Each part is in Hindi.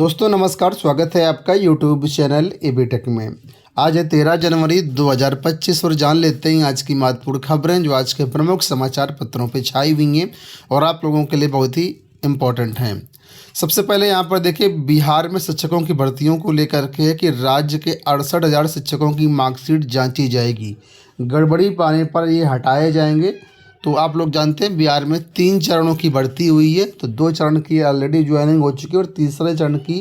दोस्तों नमस्कार, स्वागत है आपका यूट्यूब चैनल एबी टेक में। आज है 13 जनवरी 2025 और जान लेते हैं आज की महत्वपूर्ण खबरें जो आज के प्रमुख समाचार पत्रों पे छाई हुई हैं और आप लोगों के लिए बहुत ही इम्पोर्टेंट हैं। सबसे पहले यहाँ पर देखिए, बिहार में शिक्षकों की भर्तियों को लेकर के है कि राज्य के 68,000 शिक्षकों की मार्कशीट जाँची जाएगी। गड़बड़ी पाने पर ये हटाए जाएंगे। तो आप लोग जानते हैं बिहार में 3 चरणों की भर्ती हुई है, तो 2 चरण की ऑलरेडी ज्वाइनिंग हो चुकी है और तीसरे चरण की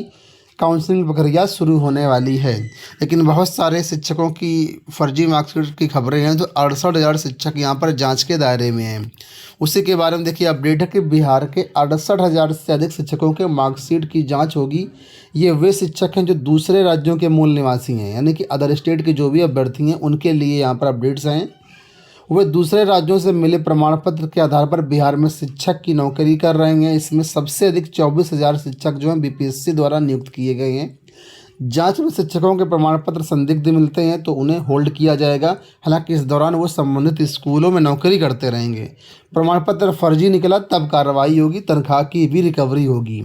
काउंसलिंग प्रक्रिया शुरू होने वाली है। लेकिन बहुत सारे शिक्षकों की फर्जी मार्कशीट की खबरें हैं, तो 68,000 शिक्षक यहाँ पर जांच के दायरे में हैं। उसी के बारे में देखिए अपडेट है कि बिहार के 68,000 से अधिक शिक्षकों के मार्कशीट की जाँच होगी। ये वे शिक्षक हैं जो दूसरे राज्यों के मूल निवासी हैं, यानी कि अदर स्टेट के जो भी अभ्यर्थी हैं उनके लिए यहाँ पर अपडेट्स हैं। वे दूसरे राज्यों से मिले प्रमाण पत्र के आधार पर बिहार में शिक्षक की नौकरी कर रहे हैं। इसमें सबसे अधिक 24,000 शिक्षक जो हैं बीपीएससी द्वारा नियुक्त किए गए हैं। जांच में शिक्षकों के प्रमाण पत्र संदिग्ध मिलते हैं तो उन्हें होल्ड किया जाएगा। हालांकि इस दौरान वो संबंधित स्कूलों में नौकरी करते रहेंगे। प्रमाण पत्र फर्जी निकला तब कार्रवाई होगी, तनख्वाह की भी रिकवरी होगी।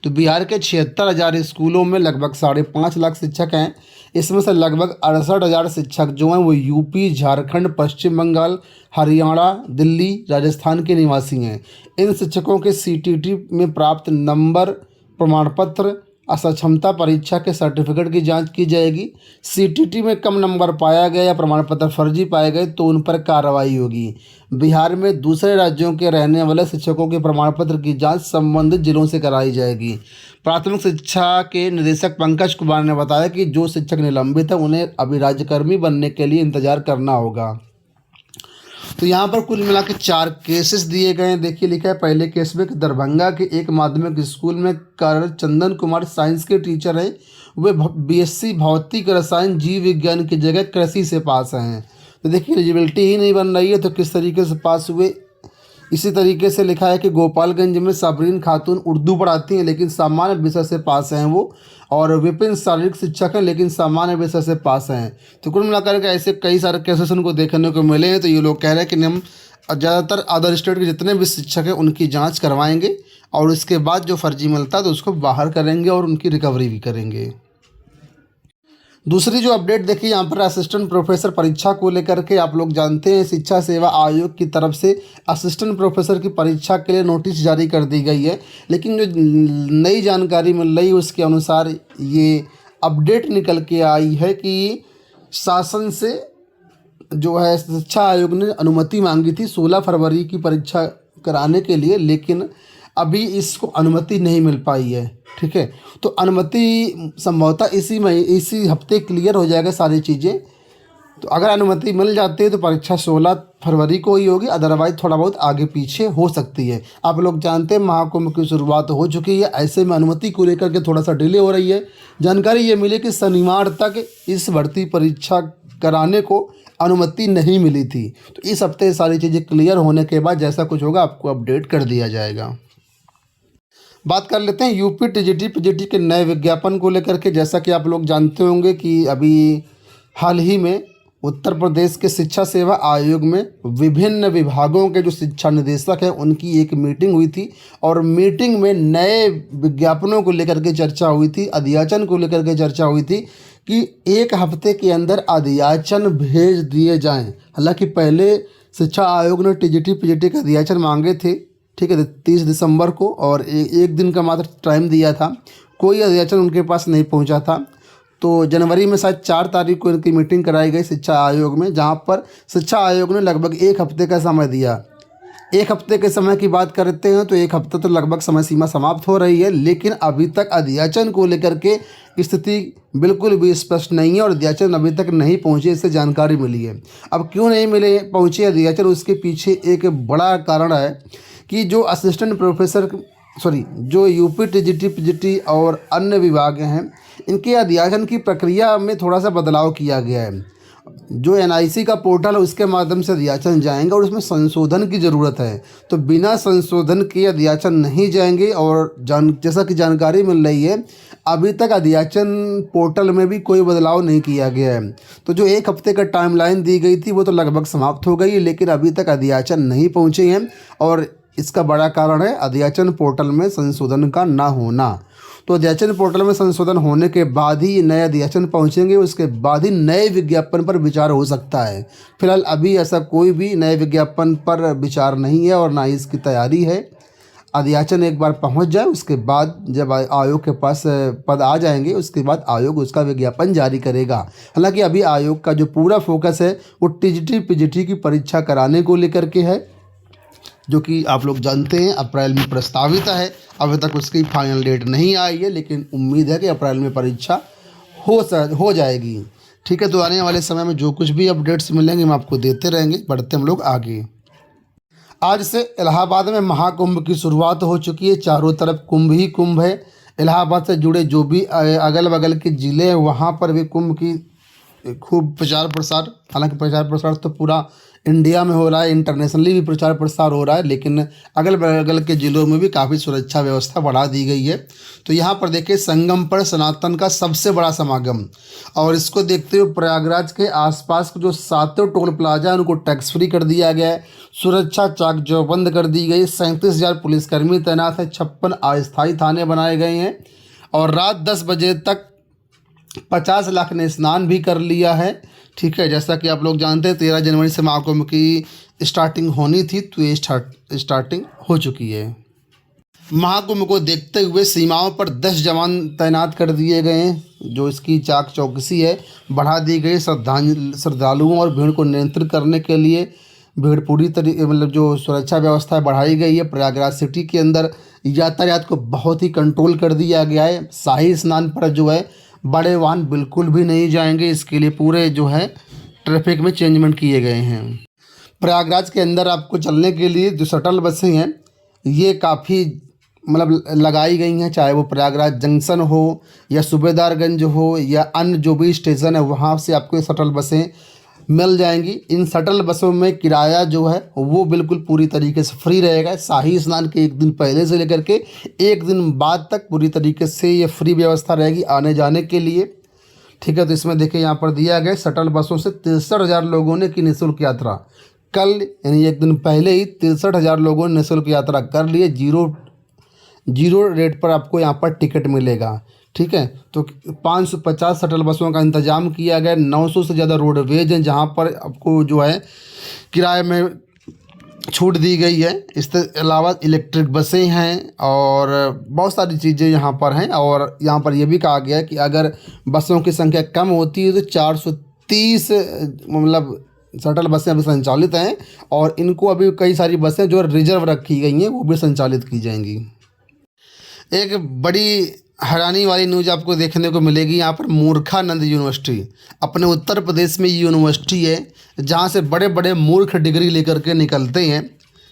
तो बिहार के 76,000 स्कूलों में लगभग 5.5 लाख शिक्षक हैं। इसमें से लगभग 68,000 शिक्षक जो हैं वो यूपी, झारखंड, पश्चिम बंगाल, हरियाणा, दिल्ली, राजस्थान के निवासी हैं। इन शिक्षकों के सीटीटी में प्राप्त नंबर, प्रमाण पत्र, असक्षमता परीक्षा के सर्टिफिकेट की जांच की जाएगी। सीटीटी में कम नंबर पाया गया या प्रमाण पत्र फर्जी पाए गए तो उन पर कार्रवाई होगी। बिहार में दूसरे राज्यों के रहने वाले शिक्षकों के प्रमाण पत्र की जांच संबंधित जिलों से कराई जाएगी। प्राथमिक शिक्षा के निदेशक पंकज कुमार ने बताया कि जो शिक्षक निलंबित है उन्हें अभी राज्यकर्मी बनने के लिए इंतजार करना होगा। तो यहाँ पर कुल मिला के 4 केसेस दिए गए हैं। देखिए लिखा है पहले केस में कि दरभंगा के एक माध्यमिक स्कूल में कार्यरत चंदन कुमार साइंस के टीचर हैं। वे बीएससी भौतिक रसायन जीव विज्ञान की जगह कृषि से पास हैं। तो देखिए एलिजिबिलिटी ही नहीं बन रही है तो किस तरीके से पास हुए। इसी तरीके से लिखा है कि गोपालगंज में सबरीन खातून उर्दू पढ़ाती हैं लेकिन सामान्य विषय से पास हैं वो, और विपिन शारीरिक शिक्षक हैं लेकिन सामान्य विषय से पास हैं। तो कुल मिलाकर के ऐसे कई सारे केसेस उनको देखने को मिले हैं। तो ये लोग कह रहे हैं कि हम ज़्यादातर अदर स्टेट के जितने भी शिक्षक हैं उनकी जाँच करवाएंगे और उसके बाद जो फर्जी मिलता है तो उसको बाहर करेंगे और उनकी रिकवरी भी करेंगे। दूसरी जो अपडेट देखिए यहाँ पर असिस्टेंट प्रोफेसर परीक्षा को लेकर के, आप लोग जानते हैं शिक्षा सेवा आयोग की तरफ से असिस्टेंट प्रोफेसर की परीक्षा के लिए नोटिस जारी कर दी गई है। लेकिन जो नई जानकारी मिल रही है उसके अनुसार ये अपडेट निकल के आई है कि शासन से जो है शिक्षा आयोग ने अनुमति मांगी थी 16 फरवरी की परीक्षा कराने के लिए, लेकिन अभी इसको अनुमति नहीं मिल पाई है। ठीक है, तो अनुमति संभवतः इसी हफ्ते क्लियर हो जाएगा सारी चीज़ें। तो अगर अनुमति मिल जाती है तो परीक्षा 16 फरवरी को ही होगी, अदरवाइज थोड़ा बहुत आगे पीछे हो सकती है। आप लोग जानते हैं महाकुंभ की शुरुआत हो चुकी है, ऐसे में अनुमति को लेकर के थोड़ा सा डिले हो रही है। जानकारी ये मिली कि शनिवार तक इस भर्ती परीक्षा कराने को अनुमति नहीं मिली थी। तो इस हफ्ते सारी चीज़ें क्लियर होने के बाद जैसा कुछ होगा आपको अपडेट कर दिया जाएगा। बात कर लेते हैं यूपी टीजीटी पीजीटी के नए विज्ञापन को लेकर के। जैसा कि आप लोग जानते होंगे कि अभी हाल ही में उत्तर प्रदेश के शिक्षा सेवा आयोग में विभिन्न विभागों के जो शिक्षा निदेशक हैं उनकी एक मीटिंग हुई थी और मीटिंग में नए विज्ञापनों को लेकर के चर्चा हुई थी, अध्याचन को लेकर के चर्चा हुई थी कि 1 हफ्ते के अंदर अध्याचन भेज दिए जाएं। हालांकि पहले शिक्षा आयोग ने टीजीटी पीजीटी के अध्याचन मांगे थे, ठीक है, 30 दिसंबर को, और एक दिन का मात्र टाइम दिया था। कोई अध्याचन उनके पास नहीं पहुंचा था। तो जनवरी में शायद 4 तारीख को इनकी मीटिंग कराई गई शिक्षा आयोग में, जहां पर शिक्षा आयोग ने लगभग 1 हफ्ते का समय दिया। 1 हफ्ते के समय की बात करते हैं तो 1 हफ्ते तो लगभग समय सीमा समाप्त हो रही है, लेकिन अभी तक अध्याचन को लेकर के स्थिति बिल्कुल भी स्पष्ट नहीं है और अध्याचन अभी तक नहीं पहुँचे, इससे जानकारी मिली है। अब क्यों नहीं पहुँचे अध्याचन, उसके पीछे एक बड़ा कारण है कि जो असिस्टेंट प्रोफेसर जो यूपी टीजीटी पीजीटी और अन्य विभाग हैं इनके अध्याचन की प्रक्रिया में थोड़ा सा बदलाव किया गया है। जो एनआईसी का पोर्टल है उसके माध्यम से अध्याचन जाएंगे और उसमें संशोधन की ज़रूरत है। तो बिना संशोधन के अध्याचन नहीं जाएंगे और जैसा कि जानकारी मिल रही है अभी तक अध्याचन पोर्टल में भी कोई बदलाव नहीं किया गया है। तो जो 1 हफ्ते का टाइमलाइन दी गई थी वो तो लगभग समाप्त हो गई है, लेकिन अभी तक अध्याचन नहीं पहुँचे हैं और इसका बड़ा कारण है अध्याचन पोर्टल में संशोधन का ना होना। तो अध्याचन पोर्टल में संशोधन होने के बाद ही नए अध्याचन पहुंचेंगे, उसके बाद ही नए विज्ञापन पर विचार हो सकता है। फिलहाल अभी ऐसा कोई भी नए विज्ञापन पर विचार नहीं है और ना ही इसकी तैयारी है। अध्याचन एक बार पहुंच जाए उसके बाद जब आयोग के पास पद आ जाएंगे उसके बाद आयोग उसका विज्ञापन जारी करेगा। हालांकि अभी आयोग का जो पूरा फोकस है वो टीजीटी पीजीटी की परीक्षा कराने को लेकर के है, जो कि आप लोग जानते हैं अप्रैल में प्रस्तावित है। अभी तक उसकी फाइनल डेट नहीं आई है, लेकिन उम्मीद है कि अप्रैल में परीक्षा हो जाएगी। ठीक है, तो आने वाले समय में जो कुछ भी अपडेट्स मिलेंगे हम आपको देते रहेंगे। बढ़ते हम लोग आगे। आज से इलाहाबाद में महाकुंभ की शुरुआत हो चुकी है। चारों तरफ कुंभ ही कुंभ है। इलाहाबाद से जुड़े जो भी अगल बगल के ज़िले हैं वहाँ पर भी कुंभ की खूब प्रचार प्रसार, हालांकि प्रचार प्रसार तो पूरा इंडिया में हो रहा है, इंटरनेशनली भी प्रचार प्रसार हो रहा है, लेकिन अगल बगल के ज़िलों में भी काफ़ी सुरक्षा व्यवस्था बढ़ा दी गई है। तो यहाँ पर देखिए संगम पर सनातन का सबसे बड़ा समागम, और इसको देखते हुए प्रयागराज के आसपास जो 7 टोल प्लाजा उनको टैक्स फ्री कर दिया गया है। सुरक्षा चाक चौबंद कर दी गई। 37,000 पुलिसकर्मी तैनात है। 56 अस्थायी थाने बनाए गए हैं और रात 10 बजे तक 50 लाख ने स्नान भी कर लिया है। ठीक है, जैसा कि आप लोग जानते हैं 13 जनवरी से महाकुंभ की स्टार्टिंग होनी थी, तो ये स्टार्टिंग हो चुकी है। महाकुंभ को देखते हुए सीमाओं पर 10 जवान तैनात कर दिए गए हैं। जो इसकी चाक चौकसी है बढ़ा दी गई। श्रद्धालुओं और भीड़ को नियंत्रित करने के लिए भीड़ पूरी तरीके मतलब जो सुरक्षा व्यवस्था बढ़ाई गई है। प्रयागराज सिटी के अंदर यातायात को बहुत ही कंट्रोल कर दिया गया है। शाही स्नान पर जो है बड़े वाहन बिल्कुल भी नहीं जाएंगे। इसके लिए पूरे जो है ट्रैफिक में चेंजमेंट किए गए हैं। प्रयागराज के अंदर आपको चलने के लिए जो शटल बसें हैं ये काफ़ी मतलब लगाई गई हैं, चाहे वो प्रयागराज जंक्शन हो या सूबेदारगंज हो या अन्य जो भी स्टेशन है वहाँ से आपको ये शटल बसें मिल जाएंगी। इन शटल बसों में किराया जो है वो बिल्कुल पूरी तरीके से फ्री रहेगा। शाही स्नान के एक दिन पहले से लेकर के एक दिन बाद तक पूरी तरीके से ये फ्री व्यवस्था रहेगी आने जाने के लिए। ठीक है, तो इसमें देखिए यहाँ पर दिया गया शटल बसों से 63,000 लोगों ने की निःशुल्क यात्रा। कल यानी एक दिन पहले ही 63,000 लोगों ने निःशुल्क यात्रा कर लिए। जीरो रेट पर आपको यहाँ पर टिकट मिलेगा। ठीक है, तो 550 शटल बसों का इंतजाम किया गया। 900 से ज़्यादा रोडवेज हैं जहाँ पर आपको जो है किराए में छूट दी गई है। इसके अलावा इलेक्ट्रिक बसें हैं और बहुत सारी चीज़ें यहाँ पर हैं। और यहाँ पर यह भी कहा गया है कि अगर बसों की संख्या कम होती है तो 430 मतलब शटल बसें अभी संचालित हैं और इनको अभी कई सारी बसें जो रिजर्व रखी गई हैं वो भी संचालित की जाएंगी। एक बड़ी हैरानी वाली न्यूज़ आपको देखने को मिलेगी। यहाँ पर मूर्खानंद यूनिवर्सिटी अपने उत्तर प्रदेश में यूनिवर्सिटी है जहाँ से बड़े बड़े मूर्ख डिग्री लेकर के निकलते हैं।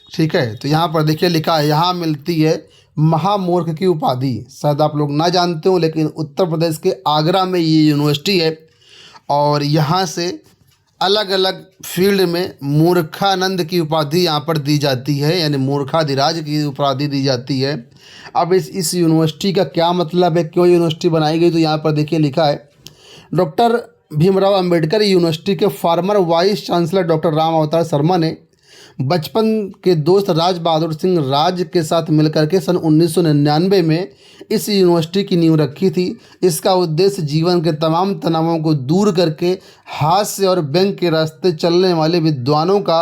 ठीक है, तो यहाँ पर देखिए लिखा है यहाँ मिलती है महामूर्ख की उपाधि। शायद आप लोग ना जानते हो, लेकिन उत्तर प्रदेश के आगरा में ये यूनिवर्सिटी है और यहाँ से अलग अलग फील्ड में मूर्खानंद की उपाधि यहाँ पर दी जाती है, यानी मूर्खाधिराज की उपाधि दी जाती है। अब इस यूनिवर्सिटी का क्या मतलब है, क्यों यूनिवर्सिटी बनाई गई, तो यहाँ पर देखिए लिखा है डॉक्टर भीमराव अंबेडकर यूनिवर्सिटी के farmer vice chancellor doctor Ram अवतार शर्मा ने बचपन के दोस्त राज बहादुर सिंह राज के साथ मिलकर के सन 1999 में इस यूनिवर्सिटी की नींव रखी थी। इसका उद्देश्य जीवन के तमाम तनावों को दूर करके हास्य और व्यंग के रास्ते चलने वाले विद्वानों का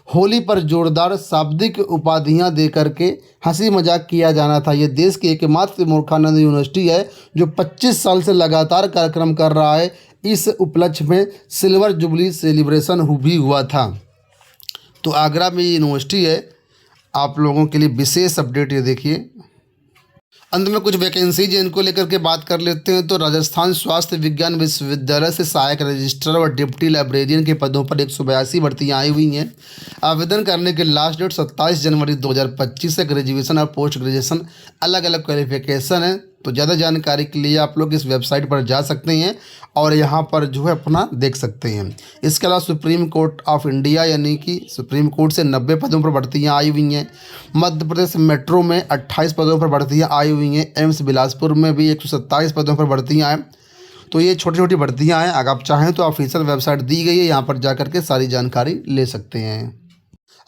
होली पर जोरदार शाब्दिक उपाधियां दे करके हंसी मजाक किया जाना था। यह देश की एकमात्र मूर्खानंद यूनिवर्सिटी है जो 25 साल से लगातार कार्यक्रम कर रहा है। इस उपलक्ष्य में सिल्वर जुबली सेलिब्रेशन भी हुआ था। तो आगरा में ये यूनिवर्सिटी है। आप लोगों के लिए विशेष अपडेट ये देखिए। अंत में कुछ वैकेंसीज इनको लेकर के बात कर लेते हैं। तो राजस्थान स्वास्थ्य विज्ञान विश्वविद्यालय से सहायक रजिस्ट्रार और डिप्टी लाइब्रेरियन के पदों पर 182 भर्तियाँ आई हुई हैं। आवेदन करने की लास्ट डेट 27 जनवरी 2025 से। ग्रेजुएशन और पोस्ट ग्रेजुएशन अलग अलग क्वालिफिकेशन है। तो ज़्यादा जानकारी के लिए आप लोग इस वेबसाइट पर जा सकते हैं और यहाँ पर जो है अपना देख सकते हैं। इसके अलावा सुप्रीम कोर्ट ऑफ इंडिया यानी कि सुप्रीम कोर्ट से 90 पदों पर भर्तियाँ आई हुई हैं। मध्य प्रदेश मेट्रो में 28 पदों पर भर्तियाँ आई हुई हैं। एम्स बिलासपुर में भी 127 पदों पर भर्तियाँ हैं। तो ये छोटी छोटी भर्तियाँ हैं। अगर आप चाहें तो ऑफिशियल वेबसाइट दी गई है, यहाँ पर जा कर के सारी जानकारी ले सकते हैं।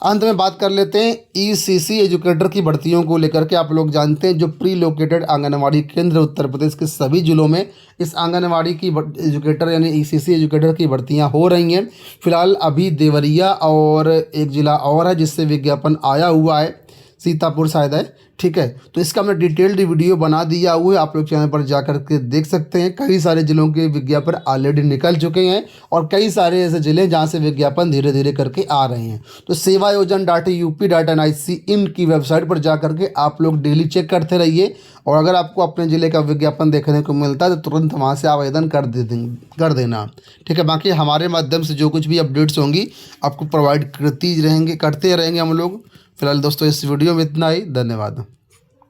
अंत में बात कर लेते हैं ईसीसी एजुकेटर की भर्तियों को लेकर के। आप लोग जानते हैं जो प्री लोकेटेड आंगनवाड़ी केंद्र उत्तर प्रदेश के सभी जिलों में इस आंगनवाड़ी की एजुकेटर यानी ईसीसी एजुकेटर की भर्तियां हो रही हैं। फिलहाल अभी देवरिया और एक ज़िला और है जिससे विज्ञापन आया हुआ है, सीतापुर शायद है, ठीक है। तो इसका मैं डिटेल्ड वीडियो बना दिया हुआ है, आप लोग चैनल पर जा कर के देख सकते हैं। कई सारे ज़िलों के विज्ञापन ऑलरेडी निकल चुके हैं और कई सारे ऐसे ज़िले जहां से विज्ञापन धीरे धीरे करके आ रहे हैं। तो sevayojan.up.nic इनकी वेबसाइट पर जा कर के आप लोग डेली चेक करते रहिए और अगर आपको अपने ज़िले का विज्ञापन देखने को मिलता है तो तुरंत वहाँ से आवेदन कर देना, ठीक है। बाकी हमारे माध्यम से जो कुछ भी अपडेट्स होंगी आपको प्रोवाइड करते रहेंगे हम लोग। फिलहाल दोस्तों इस वीडियो में इतना ही, धन्यवाद।